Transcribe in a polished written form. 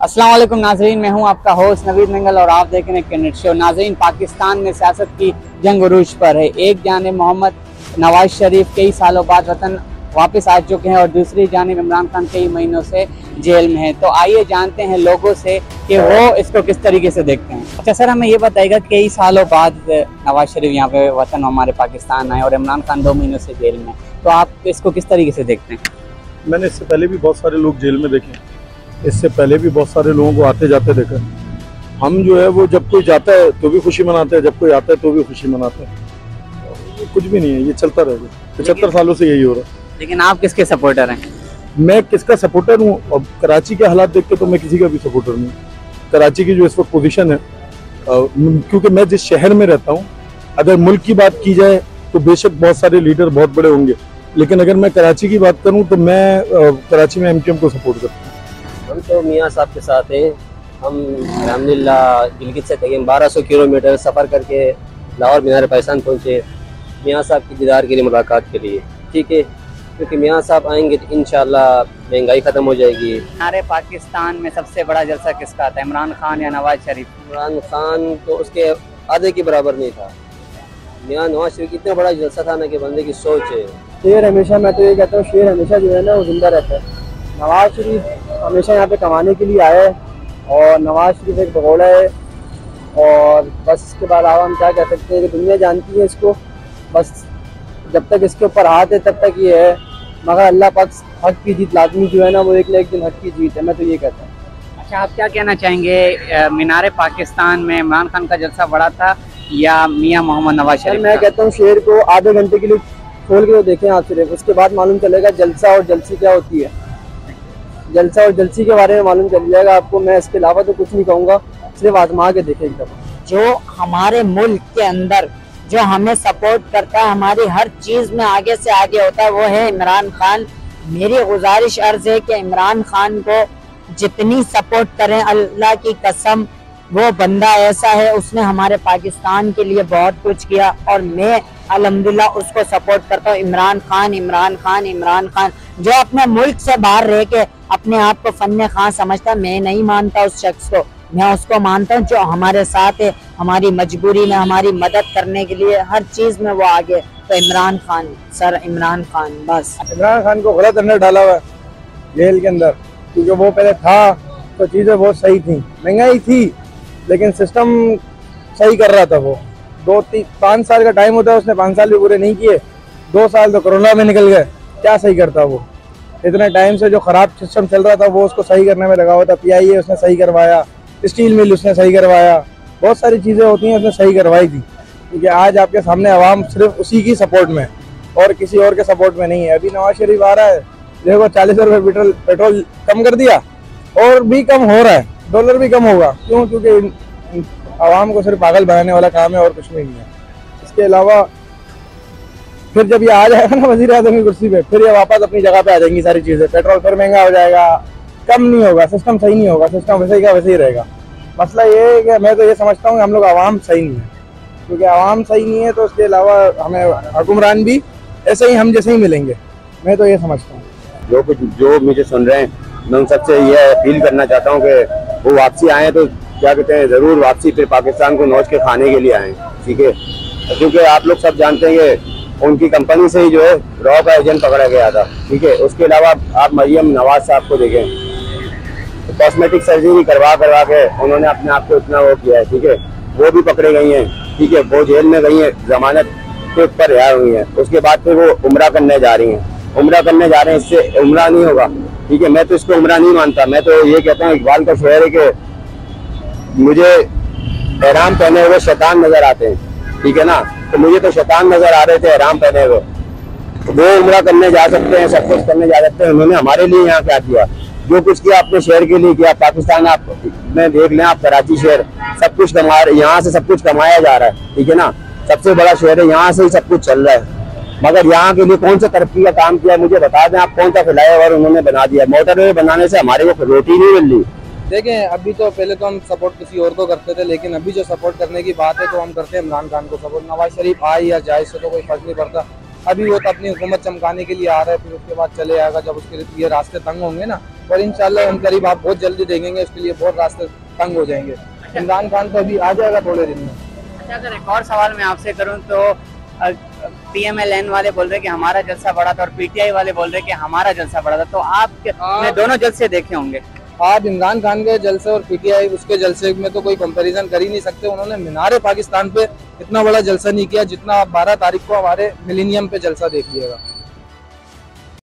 अस्सलाम वालेकुम नाजरीन, मैं हूं आपका होस्ट नवीद मंगल और आप देख रहे हैं कैनेट शो। नाजरीन, पाकिस्तान में सियासत की जंग उरूज पर है। एक जानिब मोहम्मद नवाज शरीफ कई सालों बाद वतन वापस आ चुके हैं और दूसरी जानिब इमरान खान कई महीनों से जेल में है। तो आइए जानते हैं लोगों से कि वो इसको किस तरीके से देखते हैं। अच्छा सर, हमें ये बताइएगा कई सालों बाद नवाज शरीफ यहाँ पे वतन हमारे पाकिस्तान आए और इमरान खान 2 महीनों से जेल में, तो आप इसको किस तरीके से देखते हैं? मैंने इससे पहले भी बहुत सारे लोग जेल में देखे, इससे पहले भी बहुत सारे लोगों को आते जाते देखा। हम जो है वो जब कोई जाता है तो भी खुशी मनाते हैं, जब कोई आता है तो भी खुशी मनाते हैं। कुछ भी नहीं है, ये चलता रहेगा। 75 सालों से यही हो रहा है। लेकिन आप किसके सपोर्टर हैं? मैं किसका सपोर्टर हूँ? अब कराची के हालात देख के तो मैं किसी का भी सपोर्टर नहीं। कराची की जो इस वक्त पोजीशन है, क्योंकि मैं जिस शहर में रहता हूँ, अगर मुल्क की बात की जाए तो बेशक बहुत सारे लीडर बहुत बड़े होंगे, लेकिन अगर मैं कराची की बात करूँ तो मैं कराची में एमक्यूएम को सपोर्ट करता हूँ। हम तो मियाँ साहब के साथ हैं। हम अल्हम्दुलिल्लाह गिलगित से तकरीबन 1200 किलोमीटर सफ़र करके लाहौर मीनार पाकिस्तान पहुँचे मियाँ साहब की दीदार के लिए, मुलाकात के लिए। ठीक है, क्योंकि मियाँ साहब आएंगे तो इंशाअल्लाह महंगाई ख़त्म हो जाएगी। हमारे पाकिस्तान में सबसे बड़ा जलसा किसका था, इमरान खान या नवाज शरीफ? इमरान खान तो उसके आधे के बराबर नहीं था। मियाँ नवाज शरीफ इतना बड़ा जलसा था ना कि बंदे की सोच है। शेर हमेशा, मैं तो ये कहता हूँ, शेर हमेशा जो है ना वो जिंदा रहता है। नवाज शरीफ हमेशा यहाँ पे कमाने के लिए आया है और नवाज शरीफ एक भगोड़ा है। और बस इसके बाद हम क्या कह सकते हैं कि दुनिया जानती है इसको। बस जब तक इसके ऊपर हाथ है तब तक ये है, मगर अल्लाह पाक हक की जीत लाजमी जो है ना वो एक न एक दिन हक की जीत है। मैं तो ये कहता हूँ। अच्छा, आप क्या कहना चाहेंगे, मीनार पाकिस्तान में इमरान खान का जलसा बड़ा था या मियाँ मोहम्मद नवाज शरीफ? मैं कहता हूँ शेर को आधे घंटे के लिए खोल के तो देखें आप सिर्फ, उसके बाद मालूम चलेगा जलसा और जलसी क्या होती है। जलसा और जलसी के बारे में मालूम चल जाएगा आपको। मैं इसके अलावा तो कुछ नहीं कहूँगा, सिर्फ आजमा के देखें एक दफा। जो हमारे मुल्क के अंदर जो हमें सपोर्ट करता है, हमारी हर चीज में आगे से आगे होता है, वो है इमरान खान। मेरी गुजारिश अर्ज है कि इमरान खान को जितनी सपोर्ट करें, अल्लाह की कसम वो बंदा ऐसा है, उसने हमारे पाकिस्तान के लिए बहुत कुछ किया और मैं अल्हम्दुलिल्लाह उसको सपोर्ट करता हूँ। इमरान खान, इमरान खान, इमरान खान जो अपने मुल्क से बाहर रह के अपने आप को फन्ने खान समझता, मैं नहीं मानता उस शख्स को। मैं उसको मानता हूँ जो हमारे साथ है, हमारी मजबूरी में हमारी मदद करने के लिए हर चीज में वो आगे। तो इमरान खान सर, इमरान खान बस। इमरान खान को गलत अंदर डाला हुआ है जेल के अंदर, क्योंकि वो पहले था तो चीज़ें बहुत सही थी, महंगाई थी, लेकिन सिस्टम सही कर रहा था वो। 2-5 साल का टाइम होता है, उसने 5 साल भी पूरे नहीं किए। 2 साल तो कोरोना में निकल गए, क्या सही करता वो? इतने टाइम से जो खराब सिस्टम चल रहा था वो उसको सही करने में लगा हुआ था। PIA उसने सही करवाया, स्टील मिल उसने सही करवाया, बहुत सारी चीज़ें होती हैं उसने सही करवाई थी। क्योंकि आज आपके सामने आवाम सिर्फ उसी की सपोर्ट में और किसी और के सपोर्ट में नहीं है। अभी नवाज शरीफ आ रहा है, देखो 40 रुपये पेट्रोल कम कर दिया और भी कम हो रहा है, डॉलर भी कम होगा। क्यों? क्योंकि आवाम को सिर्फ पागल बनाने वाला काम है और कुछ नहीं है। इसके अलावा फिर जब ये आ जाएगा ना वज़ीर आज़म की कुर्सी पे, फिर ये वापस अपनी जगह पे आ जाएंगी सारी चीज़ें। पेट्रोल फिर महंगा हो जाएगा, कम नहीं होगा, सिस्टम सही नहीं होगा, सिस्टम वैसे ही का वैसे ही रहेगा। मसला ये है कि मैं तो ये समझता हूँ कि हम लोग आवाम सही नहीं है, क्योंकि आवाम सही नहीं है तो उसके अलावा हमें हुक्मरान भी ऐसे ही हम जैसे ही मिलेंगे। मैं तो ये समझता हूँ। जो मुझे सुन रहे हैं, मैं उन सबसे ये अपील करना चाहता हूँ कि वो वापसी आए तो क्या कहते हैं, ज़रूर वापसी फिर पाकिस्तान को नोच के खाने के लिए आएँ। ठीक है, क्योंकि आप लोग सब जानते हैं कि उनकी कंपनी से ही जो है रॉ का एजेंट पकड़ा गया था। ठीक है, उसके अलावा आप मरियम नवाज साहब को देखें, तो कॉस्मेटिक सर्जरी करवा के उन्होंने अपने आप को इतना वो किया है। ठीक है, वो भी पकड़े गई हैं। ठीक है, वो जेल में गई हैं, जमानत के ऊपर रिहा हुई हैं। उसके बाद फिर वो उम्रा करने जा रही हैं, उम्रा करने जा रहे हैं, इससे उम्रा नहीं होगा। ठीक है, मैं तो इसको उम्रा नहीं मानता। मैं तो ये कहता हूँ, इकबाल का शेर है कि मुझे एहराम पहने हुए शैतान नजर आते हैं। ठीक है ना, तो मुझे तो शैतान नजर आ रहे थे एहराम पहने हुए। वो उम्रा करने जा सकते हैं, सब कुछ करने जा सकते हैं। उन्होंने हमारे लिए यहाँ क्या किया? जो कुछ किया अपने शहर के लिए किया। पाकिस्तान आप में देख लें, आप कराची शहर सब कुछ कमा रहे, यहाँ से सब कुछ कमाया जा रहा है। ठीक है ना, सबसे बड़ा शहर है, यहाँ से ही सब कुछ चल रहा है। मगर यहाँ के लिए कौन सा तरक्की का काम किया मुझे बता दें आप, कौन सा फ्लाईओवर उन्होंने बना दिया? मोटरवे बनाने से हमारे को रोटी नहीं मिल रही। देखें, अभी तो पहले तो हम सपोर्ट किसी और को करते थे, लेकिन अभी जो सपोर्ट करने की बात है तो हम करते हैं इमरान खान को सपोर्ट। नवाज शरीफ आए या जाए, इससे तो कोई फर्क नहीं पड़ता। अभी वो तो अपनी हुकूमत चमकाने के लिए आ रहा है, फिर उसके बाद चले आएगा। जब उसके लिए ये रास्ते तंग होंगे ना, और इंशाल्लाह हम करीब आप बहुत जल्दी देखेंगे, उसके लिए बहुत रास्ते तंग हो जाएंगे। इमरान खान तो अभी आ जाएगा थोड़े दिन में। अच्छा, अगर एक और सवाल मैं आपसे करूं तो PMLN वाले बोल रहे कि हमारा जलसा बड़ा था और PTI वाले बोल रहे कि हमारा जलसा बड़ा था, तो आप दोनों जलसे देखे होंगे। आप इमरान खान के जलसे और PTI उसके जलसे में तो कोई कंपैरिजन कर ही नहीं सकते। उन्होंने मीनार पाकिस्तान पे इतना बड़ा जलसा नहीं किया जितना आप 12 तारीख को हमारे मिलेनियम पे जलसा देख लिएगा।